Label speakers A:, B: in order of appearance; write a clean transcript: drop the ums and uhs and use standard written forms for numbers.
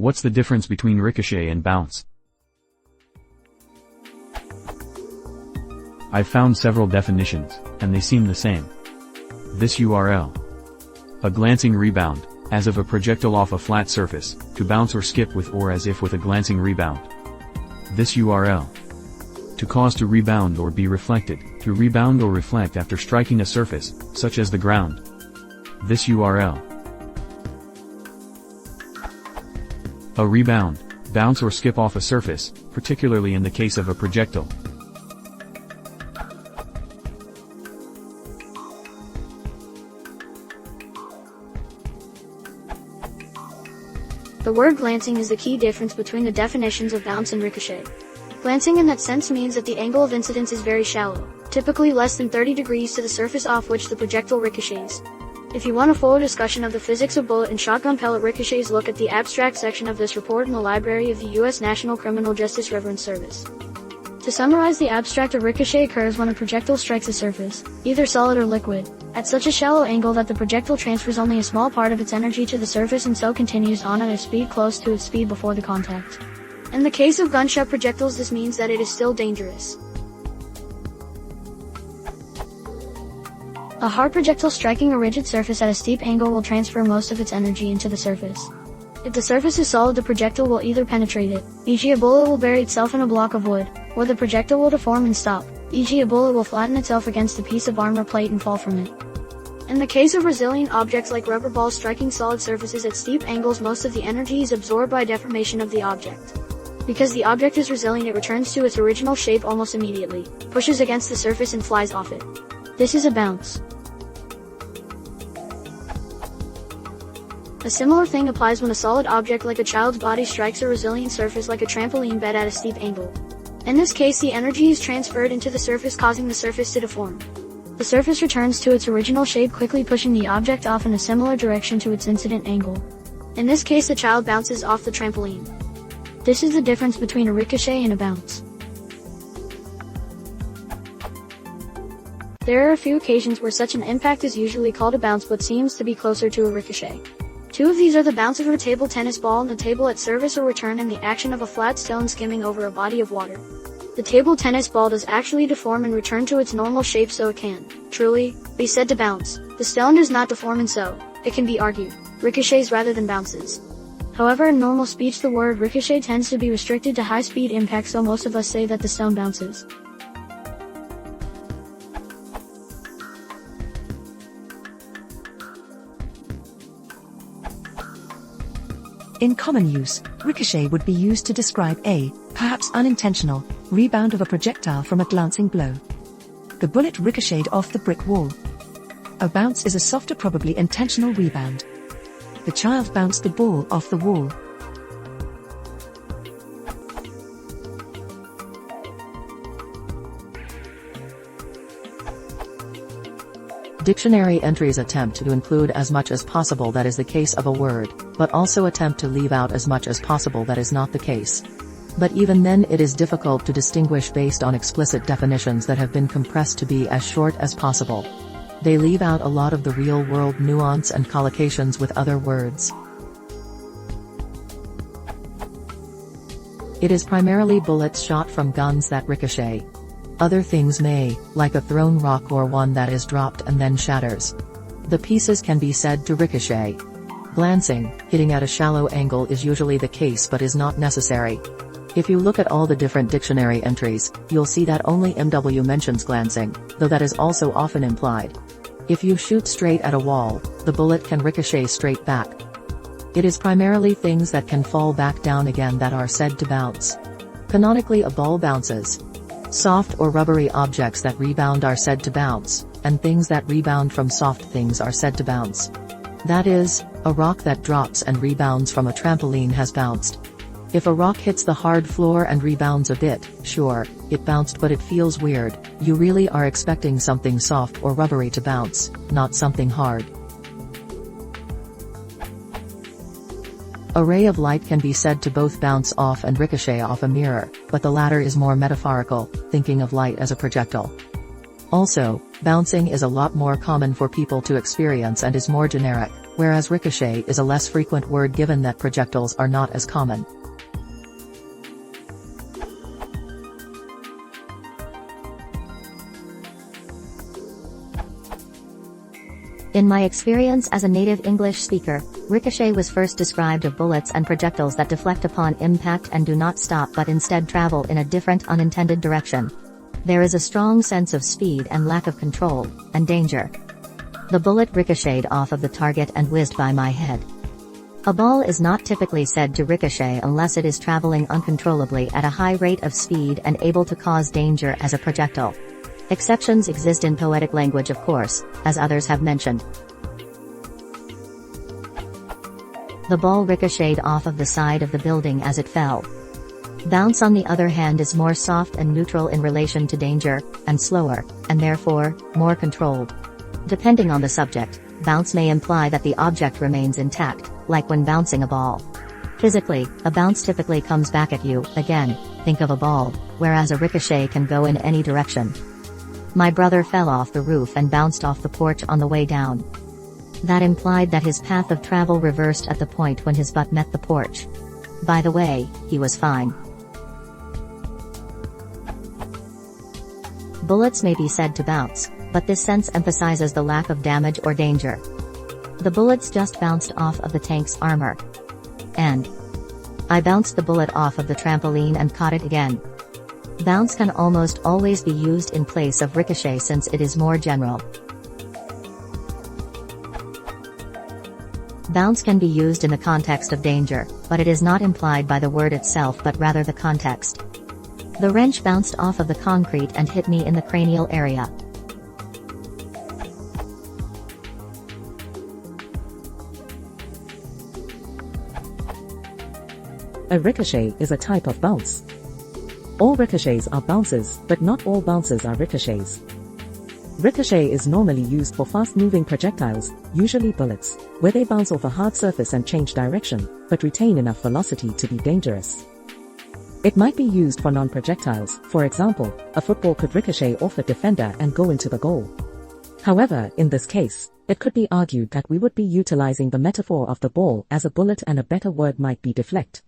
A: What's the difference between ricochet and bounce? I've found several definitions, and they seem the same. This URL. A glancing rebound, as of a projectile off a flat surface, to bounce or skip with or as if with a glancing rebound. This URL. To cause to rebound or be reflected, to rebound or reflect after striking a surface, such as the ground. This URL. A rebound, bounce or skip off a surface, particularly in the case of a projectile.
B: The word glancing is the key difference between the definitions of bounce and ricochet. Glancing in that sense means that the angle of incidence is very shallow, typically less than 30 degrees to the surface off which the projectile ricochets. If you want a fuller discussion of the physics of bullet and shotgun pellet ricochets, look at the abstract section of this report in the library of the U.S. National Criminal Justice Reference Service. To summarize, the abstract, a ricochet occurs when a projectile strikes a surface, either solid or liquid, at such a shallow angle that the projectile transfers only a small part of its energy to the surface and so continues on at a speed close to its speed before the contact. In the case of gunshot projectiles, this means that it is still dangerous. A hard projectile striking a rigid surface at a steep angle will transfer most of its energy into the surface. If the surface is solid, the projectile will either penetrate it, e.g. a bullet will bury itself in a block of wood, or the projectile will deform and stop, e.g. a bullet will flatten itself against a piece of armor plate and fall from it. In the case of resilient objects like rubber balls striking solid surfaces at steep angles, most of the energy is absorbed by deformation of the object. Because the object is resilient, it returns to its original shape almost immediately, pushes against the surface and flies off it. This is a bounce. A similar thing applies when a solid object like a child's body strikes a resilient surface like a trampoline bed at a steep angle. In this case, the energy is transferred into the surface, causing the surface to deform. The surface returns to its original shape, quickly pushing the object off in a similar direction to its incident angle. In this case, the child bounces off the trampoline. This is the difference between a ricochet and a bounce. There are a few occasions where such an impact is usually called a bounce but seems to be closer to a ricochet. Two of these are the bounce of a table tennis ball and the table at service or return, and the action of a flat stone skimming over a body of water. The table tennis ball does actually deform and return to its normal shape, so it can, truly, be said to bounce. The stone does not deform, and so, it can be argued, ricochets rather than bounces. However, in normal speech the word ricochet tends to be restricted to high-speed impacts, so most of us say that the stone bounces.
C: In common use, ricochet would be used to describe a, perhaps unintentional, rebound of a projectile from a glancing blow. The bullet ricocheted off the brick wall. A bounce is a softer, probably intentional rebound. The child bounced the ball off the wall.
D: Dictionary entries attempt to include as much as possible that is the case of a word, but also attempt to leave out as much as possible that is not the case. But even then it is difficult to distinguish based on explicit definitions that have been compressed to be as short as possible. They leave out a lot of the real-world nuance and collocations with other words. It is primarily bullets shot from guns that ricochet. Other things may, like a thrown rock or one that is dropped and then shatters. The pieces can be said to ricochet. Glancing, hitting at a shallow angle is usually the case but is not necessary. If you look at all the different dictionary entries, you'll see that only MW mentions glancing, though that is also often implied. If you shoot straight at a wall, the bullet can ricochet straight back. It is primarily things that can fall back down again that are said to bounce. Canonically, a ball bounces. Soft or rubbery objects that rebound are said to bounce, and things that rebound from soft things are said to bounce. That is, a rock that drops and rebounds from a trampoline has bounced. If a rock hits the hard floor and rebounds a bit, sure, it bounced, but it feels weird. You really are expecting something soft or rubbery to bounce, not something hard. A ray of light can be said to both bounce off and ricochet off a mirror, but the latter is more metaphorical, thinking of light as a projectile. Also, bouncing is a lot more common for people to experience and is more generic, whereas ricochet is a less frequent word given that projectiles are not as common.
E: In my experience as a native English speaker, ricochet was first described of bullets and projectiles that deflect upon impact and do not stop but instead travel in a different unintended direction. There is a strong sense of speed and lack of control, and danger. The bullet ricocheted off of the target and whizzed by my head. A ball is not typically said to ricochet unless it is traveling uncontrollably at a high rate of speed and able to cause danger as a projectile. Exceptions exist in poetic language, of course, as others have mentioned. The ball ricocheted off of the side of the building as it fell. Bounce, on the other hand, is more soft and neutral in relation to danger, and slower, and therefore, more controlled. Depending on the subject, bounce may imply that the object remains intact, like when bouncing a ball. Physically, a bounce typically comes back at you, again, think of a ball, whereas a ricochet can go in any direction. My brother fell off the roof and bounced off the porch on the way down. That implied that his path of travel reversed at the point when his butt met the porch. By the way, he was fine. Bullets may be said to bounce, but this sense emphasizes the lack of damage or danger. The bullets just bounced off of the tank's armor. And I bounced the bullet off of the trampoline and caught it again. Bounce can almost always be used in place of ricochet since it is more general. Bounce can be used in the context of danger, but it is not implied by the word itself but rather the context. The wrench bounced off of the concrete and hit me in the cranial area.
F: A ricochet is a type of bounce. All ricochets are bounces, but not all bounces are ricochets. Ricochet is normally used for fast-moving projectiles, usually bullets, where they bounce off a hard surface and change direction, but retain enough velocity to be dangerous. It might be used for non-projectiles, for example, a football could ricochet off a defender and go into the goal. However, in this case, it could be argued that we would be utilizing the metaphor of the ball as a bullet and a better word might be deflect.